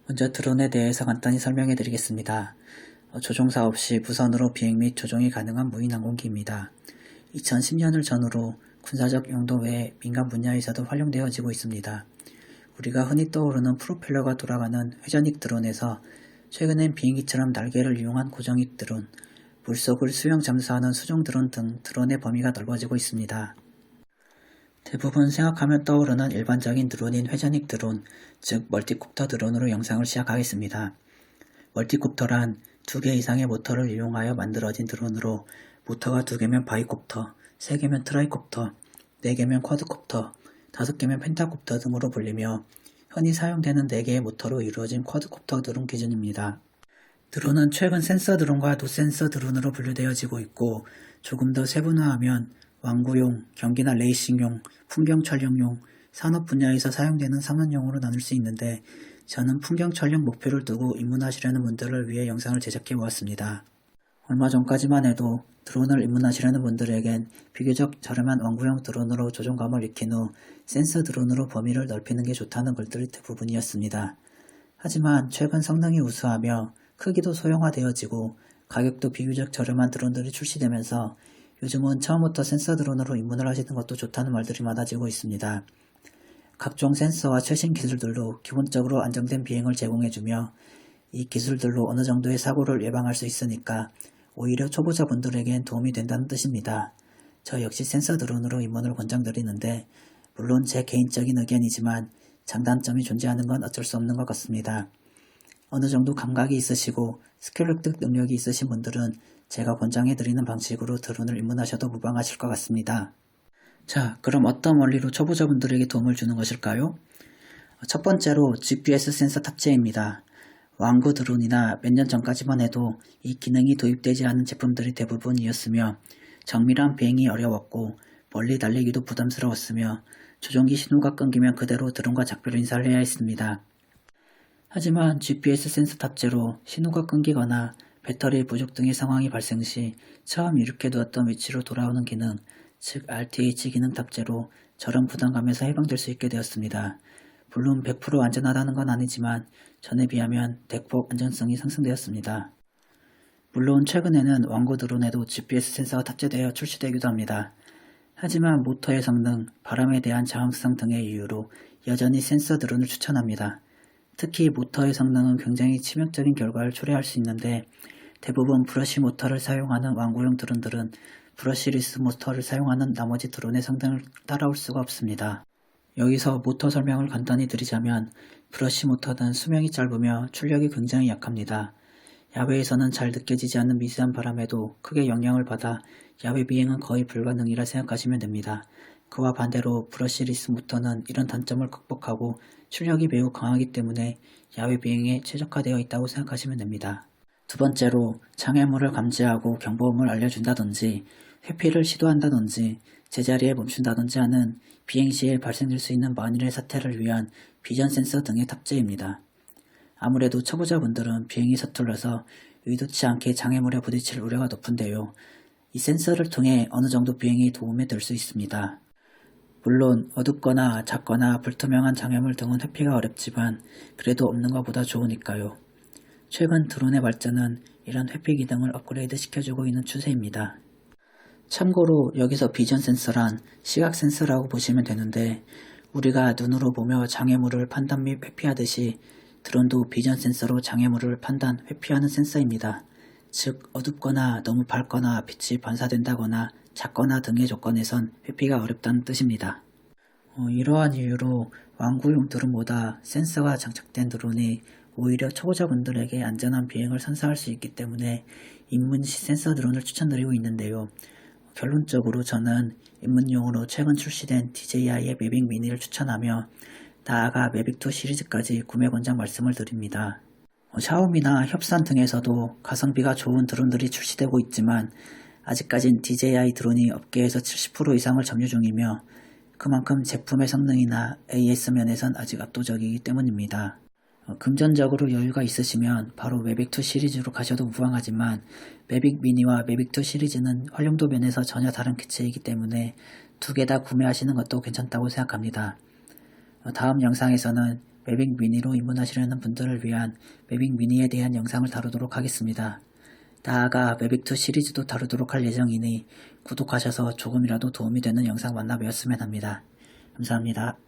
먼저 드론에 대해서 간단히 설명해 드리겠습니다. 조종사 없이 무선으로 비행 및 조종이 가능한 무인 항공기입니다. 2010년을 전후로 군사적 용도 외에 민간 분야에서도 활용되어지고 있습니다. 우리가 흔히 떠오르는 프로펠러가 돌아가는 회전익 드론에서 최근엔 비행기처럼 날개를 이용한 고정익 드론, 물속을 수영 잠수하는 수중 드론 등 드론의 범위가 넓어지고 있습니다. 대부분 생각하면 떠오르는 일반적인 드론인 회전익 드론, 즉 멀티콥터 드론으로 영상을 시작하겠습니다. 멀티콥터란 2개 이상의 모터를 이용하여 만들어진 드론으로 모터가 2개면 바이콥터, 3개면 트라이콥터, 4개면 쿼드콥터, 5개면 펜타콥터 등으로 불리며 흔히 사용되는 4개의 모터로 이루어진 쿼드콥터 드론 기준입니다. 드론은 최근 센서 드론과 노센서 드론으로 분류되어지고 있고 조금 더 세분화하면 왕구용, 경기나 레이싱용, 풍경 촬영용, 산업 분야에서 사용되는 산업용으로 나눌 수 있는데 저는 풍경 촬영 목표를 두고 입문하시려는 분들을 위해 영상을 제작해 보았습니다. 얼마 전까지만 해도 드론을 입문하시려는 분들에겐 비교적 저렴한 왕구용 드론으로 조종감을 익힌 후 센서 드론으로 범위를 넓히는 게 좋다는 글들이 대부분이었습니다. 하지만 최근 성능이 우수하며 크기도 소형화되어지고 가격도 비교적 저렴한 드론들이 출시되면서 요즘은 처음부터 센서 드론으로 입문을 하시는 것도 좋다는 말들이 많아지고 있습니다. 각종 센서와 최신 기술들로 기본적으로 안정된 비행을 제공해주며 이 기술들로 어느 정도의 사고를 예방할 수 있으니까 오히려 초보자분들에겐 도움이 된다는 뜻입니다. 저 역시 센서 드론으로 입문을 권장드리는데 물론 제 개인적인 의견이지만 장단점이 존재하는 건 어쩔 수 없는 것 같습니다. 어느 정도 감각이 있으시고 스킬 획득 능력이 있으신 분들은 제가 권장해드리는 방식으로 드론을 입문하셔도 무방하실 것 같습니다. 자, 그럼 어떤 원리로 초보자분들에게 도움을 주는 것일까요? 첫 번째로 GPS 센서 탑재입니다. 왕구 드론이나 몇 년 전까지만 해도 이 기능이 도입되지 않은 제품들이 대부분이었으며 정밀한 비행이 어려웠고 멀리 달리기도 부담스러웠으며 조종기 신호가 끊기면 그대로 드론과 작별 인사를 해야 했습니다. 하지만 GPS 센서 탑재로 신호가 끊기거나 배터리 부족 등의 상황이 발생 시 처음 이륙해 두었던 위치로 돌아오는 기능, 즉 RTH 기능 탑재로 저런 부담감에서 해방될 수 있게 되었습니다. 물론 100% 안전하다는 건 아니지만 전에 비하면 대폭 안전성이 상승되었습니다. 물론 최근에는 왕구 드론에도 GPS 센서가 탑재되어 출시되기도 합니다. 하지만 모터의 성능, 바람에 대한 저항성 등의 이유로 여전히 센서 드론을 추천합니다. 특히 모터의 성능은 굉장히 치명적인 결과를 초래할 수 있는데 대부분 브러쉬 모터를 사용하는 왕구용 드론들은 브러쉬리스 모터를 사용하는 나머지 드론의 성능을 따라올 수가 없습니다. 여기서 모터 설명을 간단히 드리자면 브러쉬 모터는 수명이 짧으며 출력이 굉장히 약합니다. 야외에서는 잘 느껴지지 않는 미세한 바람에도 크게 영향을 받아 야외 비행은 거의 불가능이라 생각하시면 됩니다. 그와 반대로 브러쉬리스 모터는 이런 단점을 극복하고 출력이 매우 강하기 때문에 야외 비행에 최적화되어 있다고 생각하시면 됩니다. 두 번째로 장애물을 감지하고 경보음을 알려준다든지 회피를 시도한다든지 제자리에 멈춘다든지 하는 비행 시에 발생될 수 있는 만일의 사태를 위한 비전 센서 등의 탑재입니다. 아무래도 초보자분들은 비행이 서툴러서 의도치 않게 장애물에 부딪힐 우려가 높은데요. 이 센서를 통해 어느 정도 비행이 도움이 될 수 있습니다. 물론 어둡거나 작거나 불투명한 장애물 등은 회피가 어렵지만 그래도 없는 것보다 좋으니까요. 최근 드론의 발전은 이런 회피 기능을 업그레이드 시켜주고 있는 추세입니다. 참고로 여기서 비전 센서란 시각 센서라고 보시면 되는데 우리가 눈으로 보며 장애물을 판단 및 회피하듯이 드론도 비전 센서로 장애물을 판단, 회피하는 센서입니다. 즉 어둡거나 너무 밝거나 빛이 반사된다거나 작거나 등의 조건에선 회피가 어렵다는 뜻입니다. 이러한 이유로 왕구용 드론보다 센서가 장착된 드론이 오히려 초보자분들에게 안전한 비행을 선사할 수 있기 때문에 입문 시 센서 드론을 추천드리고 있는데요. 결론적으로 저는 입문용으로 최근 출시된 DJI의 매빅 미니를 추천하며 나아가 매빅2 시리즈까지 구매 권장 말씀을 드립니다. 샤오미나 협산 등에서도 가성비가 좋은 드론들이 출시되고 있지만 아직까진 DJI 드론이 업계에서 70% 이상을 점유 중이며 그만큼 제품의 성능이나 AS 면에선 아직 압도적이기 때문입니다. 금전적으로 여유가 있으시면 바로 매빅2 시리즈로 가셔도 무방하지만 매빅 미니와 매빅2 시리즈는 활용도 면에서 전혀 다른 기체이기 때문에 두 개 다 구매하시는 것도 괜찮다고 생각합니다. 다음 영상에서는 매빅 미니로 입문하시려는 분들을 위한 매빅 미니에 대한 영상을 다루도록 하겠습니다. 나아가 매빅2 시리즈도 다루도록 할 예정이니 구독하셔서 조금이라도 도움이 되는 영상 만나보셨으면 합니다. 감사합니다.